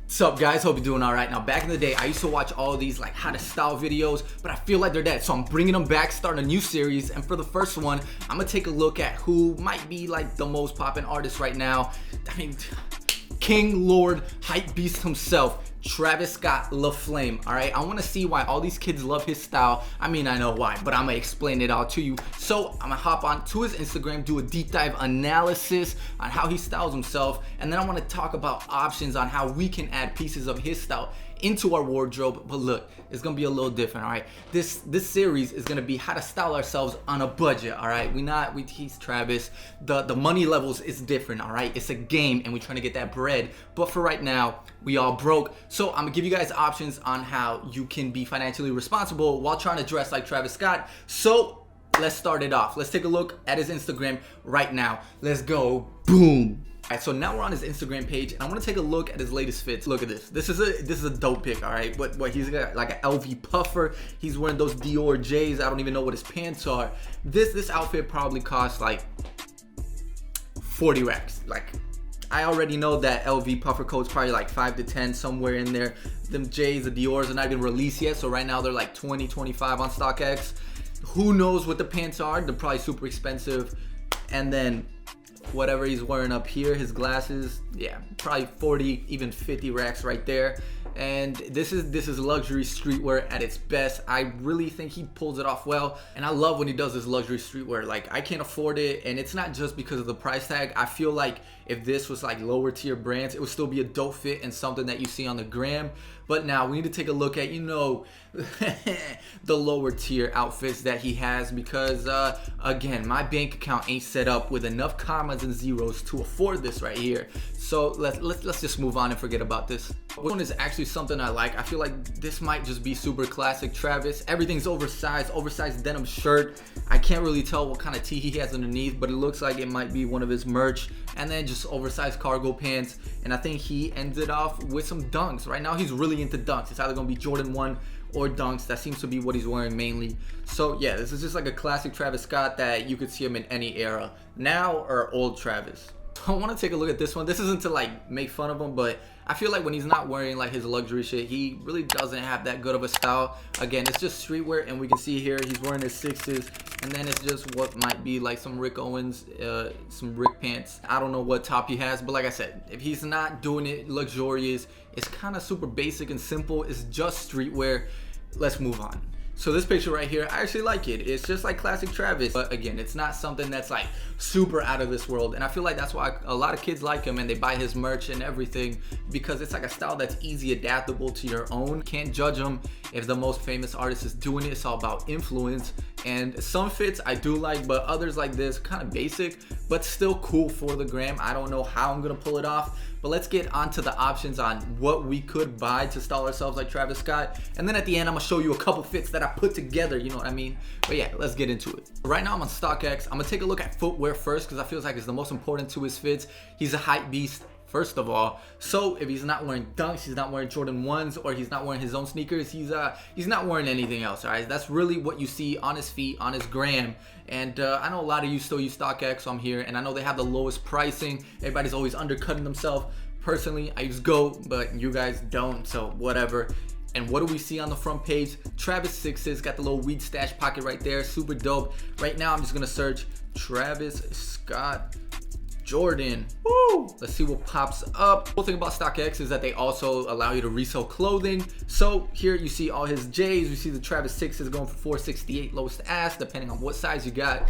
What's up, guys? Hope you're doing all right. Now, back in the day, I used to watch all these like how to style videos, but I feel like they're dead. So I'm bringing them back, starting a new series. And for the first one, I'm gonna take a look at who might be like the most poppin' artist right now. I mean, King, Lord, Hype Beast himself, Travis Scott LaFlame. All right, I want to see why all these kids love his style. I mean, I know why, but I'm gonna explain it all to you. So I'm gonna hop on to his Instagram, do a deep dive analysis on how he styles himself, and then I want to talk about options on how we can add pieces of his style into our wardrobe. But look, it's gonna be a little different. All right, this series is gonna be how to style ourselves on a budget. All right, he's Travis. The money levels is different. All right, it's a game and we're trying to get that bread, but for right now we all broke. So I'm gonna give you guys options on how you can be financially responsible while trying to dress like Travis Scott. So let's start it off. Let's take a look at his Instagram right now. Let's go. Boom. Alright, so now we're on his Instagram page, and I want to take a look at his latest fits. Look at this. This is a dope pic. All right, what he's got like an LV puffer. He's wearing those Dior J's. I don't even know what his pants are. This outfit probably costs like 40 racks. Like, I already know that LV puffer coat's probably like 5 to 10, somewhere in there. Them J's, the Dior's are not even released yet, so right now they're like 20, 25 on StockX. Who knows what the pants are? They're probably super expensive. And then whatever he's wearing up here, his glasses, yeah, probably 40, even 50 racks right there. And this is luxury streetwear at its best. I really think he pulls it off well, and I love when he does this luxury streetwear. Like, I can't afford it, and it's not just because of the price tag. I feel like if this was like lower tier brands, it would still be a dope fit and something that you see on the gram. But now we need to take a look at, you know, the lower tier outfits that he has, because again, my bank account ain't set up with enough commas and zeros to afford this right here. So let's just move on and forget about this. This one is actually something I like. I feel like this might just be super classic Travis. Everything's oversized denim shirt. I can't really tell what kind of tee he has underneath, but it looks like it might be one of his merch. And then just oversized cargo pants. And I think he ended off with some dunks. Right now he's really into dunks. It's either gonna be Jordan 1 or dunks. That seems to be what he's wearing mainly. So yeah, this is just like a classic Travis Scott that you could see him in any era, now or old Travis. I want to take a look at this one. This isn't to like make fun of him, but I feel like when he's not wearing like his luxury shit, he really doesn't have that good of a style. Again, it's just streetwear, and we can see here he's wearing his sixes, and then it's just what might be like some Rick Owens, some Rick pants. I don't know what top he has, but like I said, if he's not doing it luxurious, it's kind of super basic and simple. It's just streetwear. Let's move on. So this picture right here, I actually like it. It's just like classic Travis, but again, it's not something that's like super out of this world. And I feel like that's why a lot of kids like him and they buy his merch and everything, because it's like a style that's easy, adaptable to your own. Can't judge him if the most famous artist is doing it. It's all about influence. And some fits I do like, but others like this, kind of basic, but still cool for the gram. I don't know how I'm gonna pull it off, but let's get onto the options on what we could buy to style ourselves like Travis Scott. And then at the end, I'm gonna show you a couple fits that I put together, you know what I mean? But yeah, let's get into it. Right now I'm on StockX. I'm gonna take a look at footwear first, because I feel like it's the most important to his fits. He's a hype beast, first of all. So if he's not wearing dunks, he's not wearing Jordan 1s, or he's not wearing his own sneakers, he's not wearing anything else, all right? That's really what you see on his feet, on his gram. And I know a lot of you still use StockX, so I'm here, and I know they have the lowest pricing. Everybody's always undercutting themselves. Personally, I use GOAT, but you guys don't, so whatever. And what do we see on the front page? Travis sixes, got the little weed stash pocket right there, super dope. Right now I'm just gonna search Travis Scott Jordan. Woo! Let's see what pops up. The cool thing about StockX is that they also allow you to resell clothing. So here you see all his J's. You see the Travis 6s going for $468 lowest ask, depending on what size you got.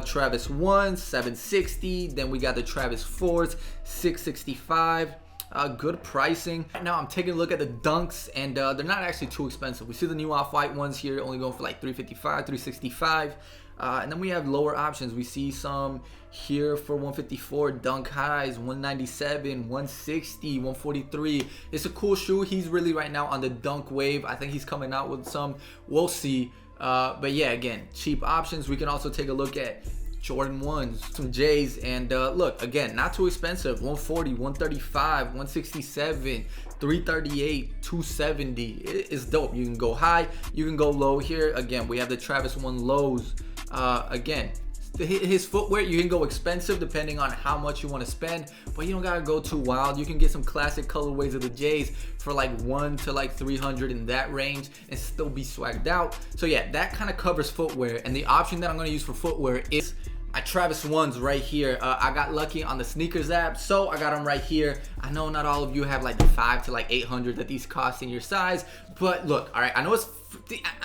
Travis 1s, $760. Then we got the Travis 4s, $665. Good pricing. Right now I'm taking a look at the dunks, and they're not actually too expensive. We see the new off-white ones here only going for like $355, $365. And then we have lower options. We see some here for $154, dunk highs, $197, $160, $143. It's a cool shoe. He's really right now on the dunk wave. I think he's coming out with some. We'll see. But yeah, again, cheap options. We can also take a look at Jordan 1s, some J's, and look, again, not too expensive. $140, $135, $167, $338, $270. It's dope. You can go high, you can go low. Here again, we have the Travis 1 lows. Again, his footwear, you can go expensive depending on how much you want to spend, but you don't gotta go too wild. You can get some classic colorways of the J's for like 1 to like 300 in that range and still be swagged out. So yeah, that kind of covers footwear. And the option that I'm gonna use for footwear is my Travis ones right here. I got lucky on the sneakers app, so I got them right here. I know not all of you have like the 5 to like 800 that these cost in your size, but look, all right, I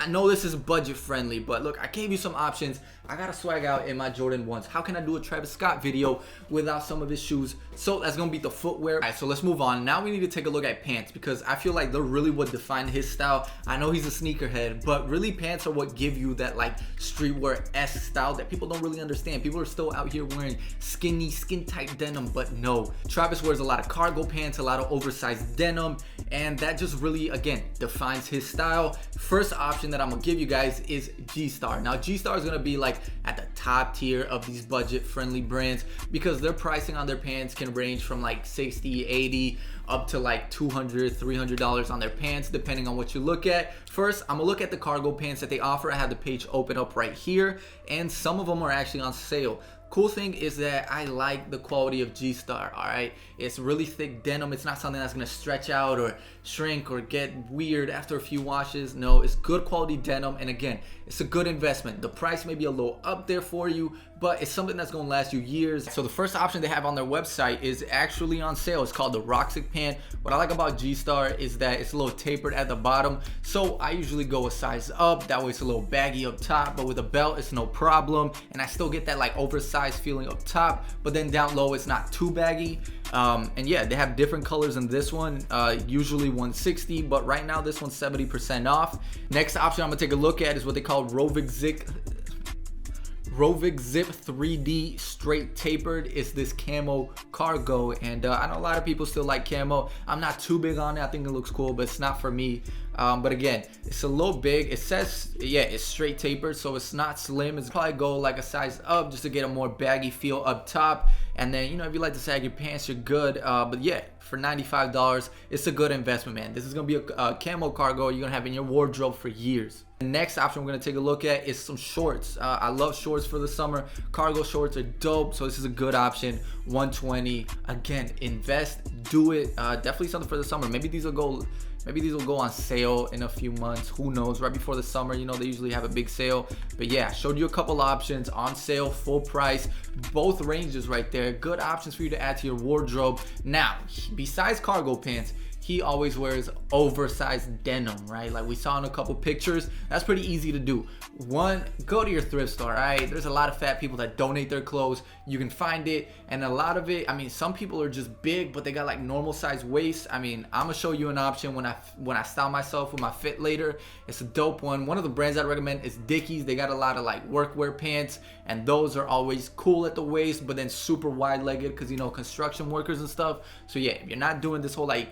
know this is budget friendly, but look, I gave you some options. I gotta swag out in my Jordan 1s. How can I do a Travis Scott video without some of his shoes? So that's gonna be the footwear. All right, so let's move on. Now we need to take a look at pants, because I feel like they're really what define his style. I know he's a sneakerhead, but really pants are what give you that like streetwear-esque style that people don't really understand. People are still out here wearing skinny, skin-tight denim, but no. Travis wears a lot of cargo pants, a lot of oversized denim, and that just really, again, defines his style. First option that I'm gonna give you guys is G-Star. Now, G-Star is gonna be like at the top tier of these budget-friendly brands, because their pricing on their pants can range from like 60, 80, up to like $200, $300 on their pants, depending on what you look at. First, I'm gonna look at the cargo pants that they offer. I have the page open up right here, and some of them are actually on sale. Cool thing is that I like the quality of G-Star, all right? It's really thick denim. It's not something that's gonna stretch out or shrink or get weird after a few washes. No, it's good quality denim, and again, it's a good investment. The price may be a little up there for you, but it's something that's gonna last you years. So the first option they have on their website is actually on sale. It's called the Roxic pant. What I like about G-Star is that it's a little tapered at the bottom, so I usually go a size up. That way it's a little baggy up top, but with a belt it's no problem, and I still get that like oversized feeling up top, but then down low it's not too baggy. And yeah, they have different colors in this one, usually 160, but right now this one's 70% off. Next option I'm gonna take a look at is what they call Rovig Zip 3D straight tapered. It's this camo cargo, and I know a lot of people still like camo. I'm not too big on it. I think it looks cool, but it's not for me. But again, it's a little big. It says, yeah, it's straight tapered, so it's not slim. It's probably go like a size up just to get a more baggy feel up top. And then, you know, if you like to sag your pants, you're good. But yeah, for $95, it's a good investment, man. This is gonna be a camo cargo you're gonna have in your wardrobe for years. The next option we're gonna take a look at is some shorts. I love shorts for the summer. Cargo shorts are dope, so this is a good option. $120. Again, invest, do it. Definitely something for the summer. Maybe these will go on sale in a few months. Who knows? Right before the summer, you know, they usually have a big sale. But yeah, showed you a couple options on sale, full price, both ranges right there. Good options for you to add to your wardrobe. Now, besides cargo pants, he always wears oversized denim, right? Like we saw in a couple pictures. That's pretty easy to do. One, go to your thrift store, all right? There's a lot of fat people that donate their clothes. You can find it, and a lot of it, I mean, some people are just big, but they got like normal size waists. I mean, I'm gonna show you an option when I style myself with my fit later. It's a dope one. One of the brands I recommend is Dickies. They got a lot of like workwear pants, and those are always cool at the waist, but then super wide-legged because, you know, construction workers and stuff. So yeah, if you're not doing this whole like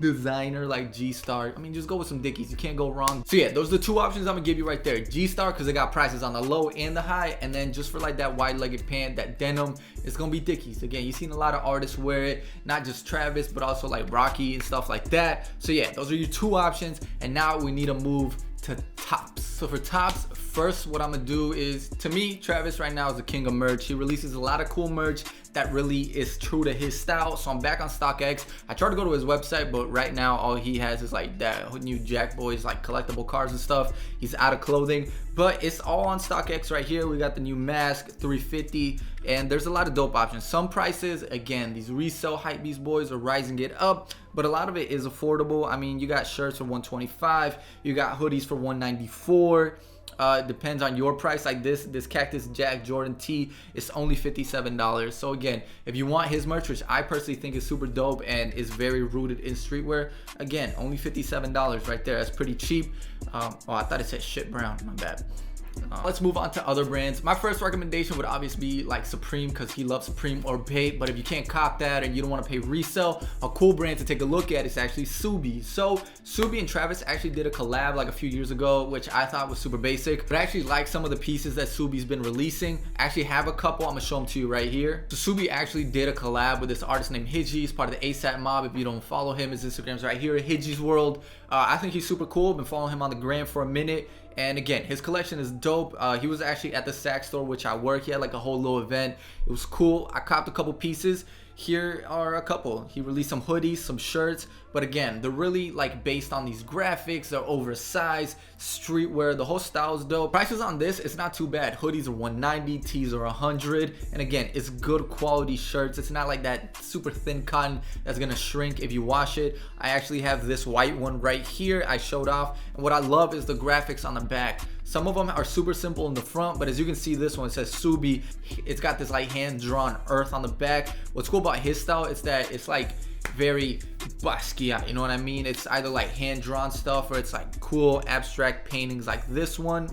designer like G-Star, I mean, just go with some Dickies. You can't go wrong. So yeah, those are the two options I'm gonna give you right there. G-Star, because they got prices on the low and the high, and then just for like that wide-legged pant, that denim, it's gonna be Dickies. Again, you've seen a lot of artists wear it, not just Travis, but also like Rocky and stuff like that. So yeah, those are your two options, and now we need to move to tops. So for tops, first what I'm gonna do is, to me, Travis right now is the king of merch. He releases a lot of cool merch that really is true to his style. So I'm back on StockX. I tried to go to his website, but right now all he has is like that new Jack Boys, like collectible cars and stuff. He's out of clothing, but it's all on StockX right here. We got the new mask, $350, and there's a lot of dope options. Some prices, again, these resale hypebeast boys are rising it up, but a lot of it is affordable. I mean, you got shirts for $125, you got hoodies for $194. Depends on your price. Like this Cactus Jack Jordan tee is only $57. So again, if you want his merch, which I personally think is super dope and is very rooted in streetwear, again, only $57 right there. That's pretty cheap. Oh, I thought it said shit brown, my bad. Let's move on to other brands. My first recommendation would obviously be like Supreme, because he loves Supreme or Bape. But if you can't cop that and you don't want to pay resale, a cool brand to take a look at is actually Subi. So Subi and Travis actually did a collab like a few years ago, which I thought was super basic, but I actually like some of the pieces that Subi's been releasing. I actually have a couple. I'm gonna show them to you right here. So Subi actually did a collab with this artist named Hidji. He's part of the ASAP mob. If you don't follow him, his Instagram's right here, Hidji's World. I think he's super cool. Been following him on the gram for a minute, And again, his collection is dope. He was actually at the Sack store, which I work. He had like a whole little event. It was cool. I copped a couple pieces. Here are a couple. He released some hoodies, some shirts, but again, they're really like based on these graphics. They're oversized, streetwear. The whole style is dope. Prices on this, it's not too bad. Hoodies are $190, tees are $100, and again, it's good quality shirts. It's not like that super thin cotton that's gonna shrink if you wash it. I actually have this white one right here I showed off, and what I love is the graphics on the back. Some of them are super simple in the front, but as you can see, this one, it says Subi. It's got this like hand-drawn earth on the back. What's cool about his style is that it's like very Basquiat, you know what I mean? It's either like hand-drawn stuff or it's like cool abstract paintings like this one.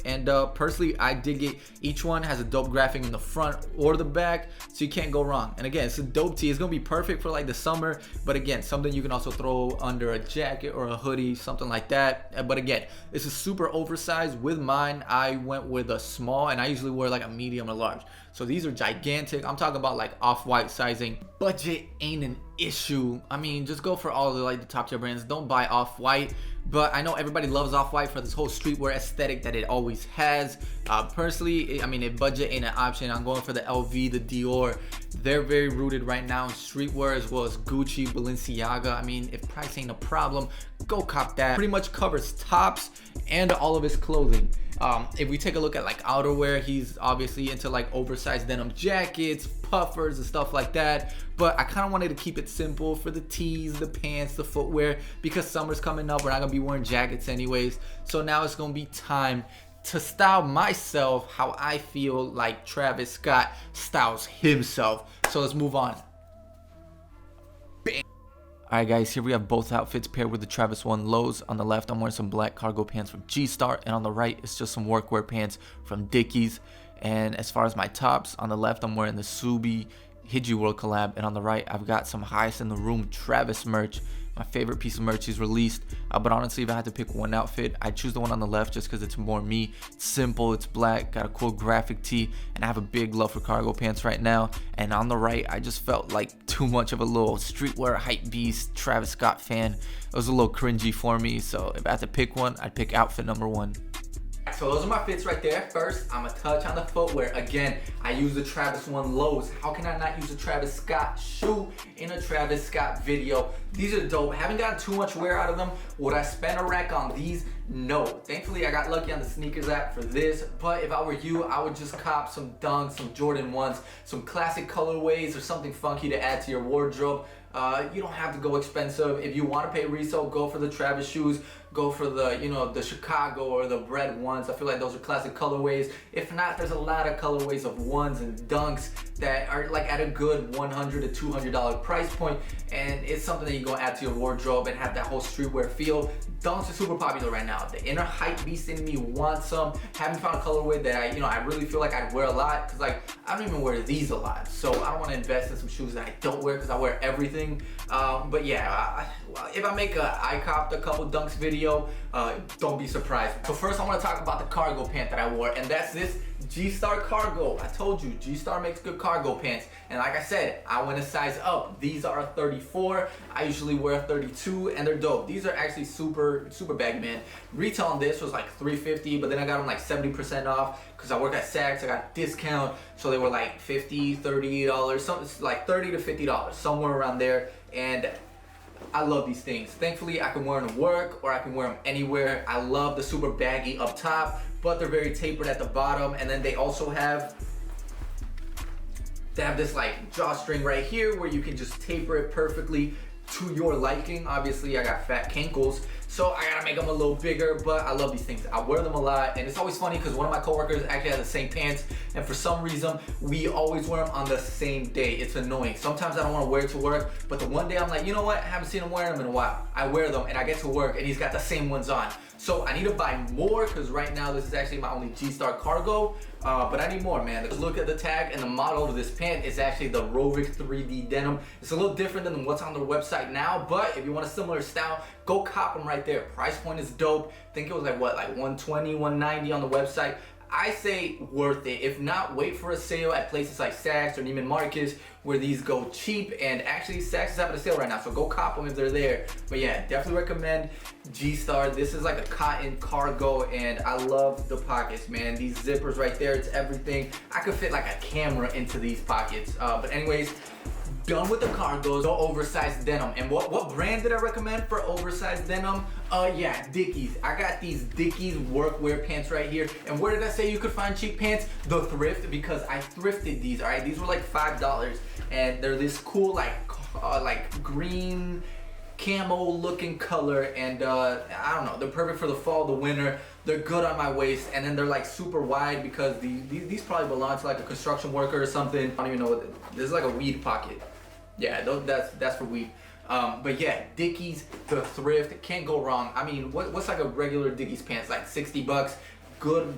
And personally, I dig it. Each one has a dope graphic in the front or the back, so you can't go wrong. And again, it's a dope tee. It's gonna be perfect for like the summer, but again, something you can also throw under a jacket or a hoodie, something like that. But again, this is super oversized. With mine, I went with a small, and I usually wear like a medium or large. So these are gigantic. I'm talking about like off-white sizing. Budget ain't an issue. I mean, just go for all the like the top tier brands. Don't buy off-white. But I know everybody loves off-white for this whole streetwear aesthetic that it always has. Personally, I mean, if budget ain't an option, I'm going for the LV, the Dior. They're very rooted right now in streetwear, as well as Gucci, Balenciaga. I mean, if price ain't a problem, go cop that. Pretty much covers tops and all of his clothing. If we take a look at like outerwear, he's obviously into like oversized denim jackets, puffers and stuff like that, but I kind of wanted to keep it simple for the tees, the pants, the footwear, because summer's coming up. We're not gonna be wearing jackets anyways, so now it's gonna be time to style myself how I feel like Travis Scott styles himself. So let's move on. Alright guys, here we have both outfits paired with the Travis 1 lows. On the left, I'm wearing some black cargo pants from G-Star, and on the right, it's just some workwear pants from Dickies. And as far as my tops, on the left, I'm wearing the Subi Hiji World collab, and on the right, I've got some Highest in the Room Travis merch. My favorite piece of merch he's released. But honestly, if I had to pick one outfit, I'd choose the one on the left just because it's more me. It's simple, it's black, got a cool graphic tee, and I have a big love for cargo pants right now. And on the right, I just felt like too much of a little streetwear hype beast Travis Scott fan. It was a little cringy for me, so if I had to pick one, I'd pick outfit number 1. So those are my fits right there. First, I'm gonna touch on the footwear. Again, I use the Travis 1 lows. How can I not use a Travis Scott shoe in a Travis Scott video? These are dope. Haven't gotten too much wear out of them. Would I spend a rack on these? No. Thankfully, I got lucky on the sneakers app for this, but if I were you, I would just cop some Dunks, some Jordan 1s, some classic colorways or something funky to add to your wardrobe. You don't have to go expensive. If you want to pay resale, go for the Travis shoes. Go for the, you know, the Chicago or the Bread ones. I feel like those are classic colorways. If not, there's a lot of colorways of ones and Dunks that are like at a good $100 to $200 price point, and it's something that you're gonna add to your wardrobe and have that whole streetwear feel. Dunks are super popular right now. The inner hype beast in me wants some. Haven't found a colorway that I really feel like I'd wear a lot, because like I don't even wear these a lot, so I don't want to invest in some shoes that I don't wear because I wear everything. But yeah, if I make I copped a couple Dunks video, don't be surprised. So first I want to talk about the cargo pant that I wore, and that's this G-Star cargo. I told you, G-Star makes good cargo pants, and like I said, I went a size up. These are a 34. I usually wear a 32, and they're dope. These are actually super baggy, man. Retail on this was like $350, but then I got them like 70% off because I work at Saks. I got a discount, so they were like $50, $30, something like $30 to $50, somewhere around there. And I love these things. Thankfully, I can wear them to work or I can wear them anywhere. I love the super baggy up top, but they're very tapered at the bottom. And then they also have this like drawstring right here where you can just taper it perfectly to your liking. Obviously, I got fat cankles, so I gotta make them a little bigger, but I love these things. I wear them a lot, and it's always funny because one of my coworkers actually has the same pants, and for some reason, we always wear them on the same day. It's annoying. Sometimes I don't want to wear it to work, but the one day I'm like, you know what? I haven't seen him wearing them in a while. I wear them, and I get to work, and he's got the same ones on. So I need to buy more, because right now this is actually my only G-Star cargo, but I need more, man. Let's look at the tag, and the model of this pant is actually the Rovic 3D denim. It's a little different than what's on their website now, but if you want a similar style, go cop them right there. Price point is dope. I think it was like what, like $120, $190 on the website. I say worth it. If not, wait for a sale at places like Saks or Neiman Marcus where these go cheap. And actually Saks is having a sale right now, so go cop them if they're there. But yeah, definitely recommend G-Star. This is like a cotton cargo, and I love the pockets, man. These zippers right there, it's everything. I could fit like a camera into these pockets. But anyways, done with the cargos. Go oversized denim. And what brand did I recommend for oversized denim? Yeah, Dickies. I got these Dickies workwear pants right here. And where did I say you could find cheap pants? The thrift, because I thrifted these, all right? These were like $5, and they're this cool like green camo looking color, and I don't know, they're perfect for the fall, the winter. They're good on my waist, and then they're like super wide because these probably belong to like a construction worker or something. I don't even know what this is, like a weed pocket. Yeah, that's for weed. But yeah, Dickies, the thrift, can't go wrong. I mean, what's like a regular Dickies pants? Like $60.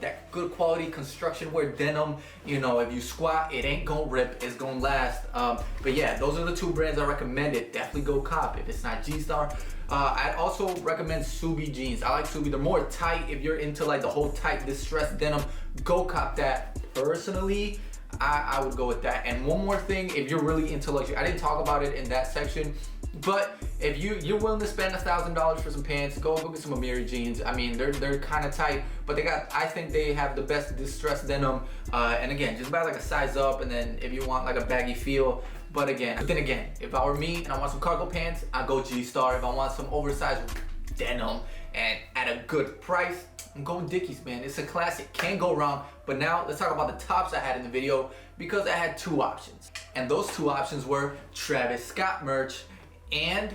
That good quality construction wear denim. You know, if you squat, it ain't gonna rip, it's gonna last. But yeah, those are the two brands I recommend it. Definitely go cop if it's not G-Star. I'd also recommend Subi jeans. I like Subi. They're more tight. If you're into like the whole tight distressed denim, go cop that. Personally, I would go with that. And one more thing, if you're really into luxury, I didn't talk about it in that section, but if you're willing to spend $1,000 for some pants, go get some Amiri Jeans. I mean, they're kind of tight, but I think they have the best distressed denim. And again, just buy like a size up, and then if you want like a baggy feel. But then again, if I were me and I want some cargo pants, I go G-Star. If I want some oversized denim and at a good price, I'm going Dickies, man. It's a classic, can't go wrong. But now let's talk about the tops I had in the video, because I had two options. And those two options were Travis Scott merch and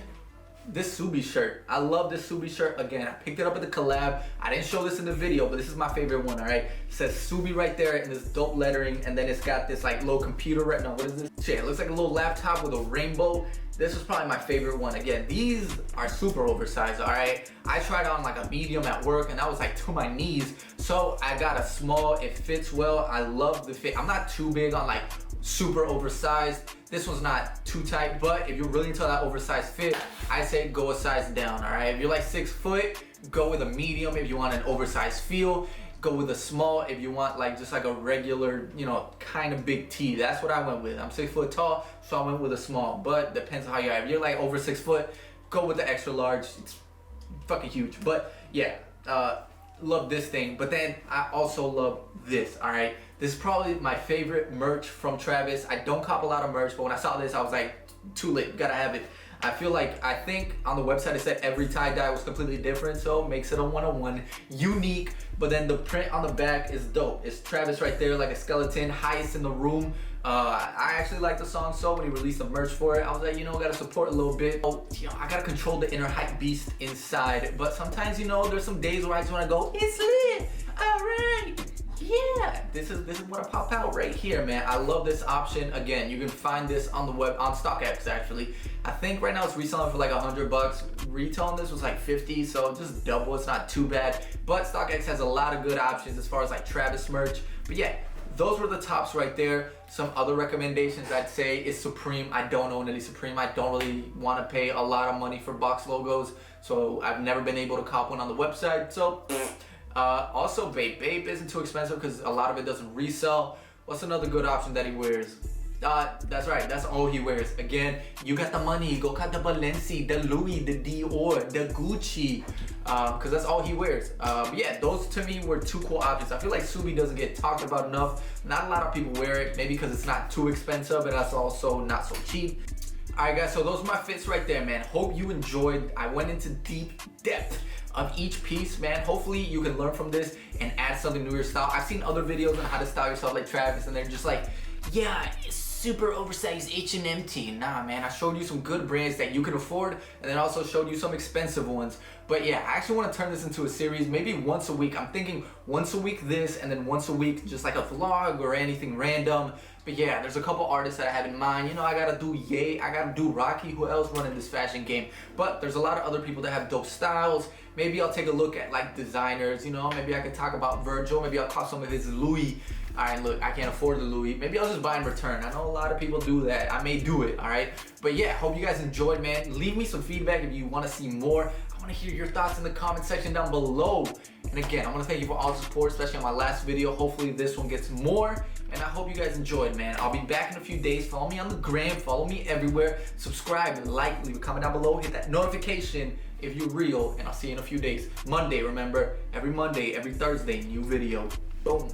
this Subi shirt. I love this Subi shirt. Again, I picked it up at the collab. I didn't show this in the video, but this is my favorite one, all right? It says Subi right there in this dope lettering, and then it's got this like little computer right now. What is this? Shit, it looks like a little laptop with a rainbow. This was probably my favorite one. Again, these are super oversized, all right? I tried on like a medium at work, and I was like to my knees. So I got a small, it fits well. I love the fit. I'm not too big on like super oversized. This one's not too tight, but if you're really into that oversized fit, I say go a size down, all right? If you're like 6 foot, go with a medium. If you want an oversized feel, go with a small. If you want like just like a regular, you know, kind of big tee, that's what I went with. I'm 6 foot tall, so I went with a small, but depends on how you are. If you're like over 6 foot, go with the extra large. It's fucking huge. But yeah, love this thing. But then I also love this, all right? This is probably my favorite merch from Travis. I don't cop a lot of merch, but when I saw this, I was like, too lit, gotta have it. I think on the website it said every tie-dye was completely different, so makes it a one-on-one, unique. But then the print on the back is dope. It's Travis right there, like a skeleton, highest in the room. I actually like the song, so when he released the merch for it, I was like, you know, gotta support a little bit. Oh, you know, I gotta control the inner hype beast inside. But sometimes, you know, there's some days where I just wanna go, it's lit, all right. Yeah, this is what I pop out right here, man. I love this option. Again, you can find this on the web, on StockX actually. I think right now it's reselling for like $100. Retail on this was like 50, so just double, it's not too bad. But StockX has a lot of good options as far as like Travis merch. But yeah, those were the tops right there. Some other recommendations I'd say is Supreme. I don't own any Supreme. I don't really want to pay a lot of money for box logos, so I've never been able to cop one on the website, so also Bape isn't too expensive because a lot of it doesn't resell. What's another good option that he wears? That's right, that's all he wears. Again, you got the money, go cut the Balenci, the Louis, the Dior, the Gucci, because that's all he wears. Yeah, those to me were two cool options. I feel like Subi doesn't get talked about enough. Not a lot of people wear it, maybe because it's not too expensive, and that's also not so cheap. Alright guys, so those are my fits right there, man. Hope you enjoyed. I went into deep depth of each piece, man. Hopefully you can learn from this and add something to your style. I've seen other videos on how to style yourself like Travis, and they're just like, yeah, super oversized H&M tee. Nah, man, I showed you some good brands that you can afford, and then also showed you some expensive ones. But yeah, I actually want to turn this into a series, maybe once a week. I'm thinking once a week this, and then once a week just like a vlog or anything random. But yeah, there's a couple artists that I have in mind. You know, I gotta do Ye, I gotta do Rocky, who else running this fashion game? But there's a lot of other people that have dope styles. Maybe I'll take a look at like designers, you know, maybe I could talk about Virgil, maybe I'll cop some of his Louis. Alright, look, I can't afford the Louis. Maybe I'll just buy and return. I know a lot of people do that. I may do it, alright? But yeah, hope you guys enjoyed, man. Leave me some feedback if you want to see more. I want to hear your thoughts in the comment section down below. And again, I want to thank you for all the support, especially on my last video. Hopefully this one gets more, and I hope you guys enjoyed, man. I'll be back in a few days. Follow me on the gram, follow me everywhere, subscribe and like, leave a comment down below, hit that notification if you're real, and I'll see you in a few days. Monday, remember, every Monday, every Thursday, new video. Boom.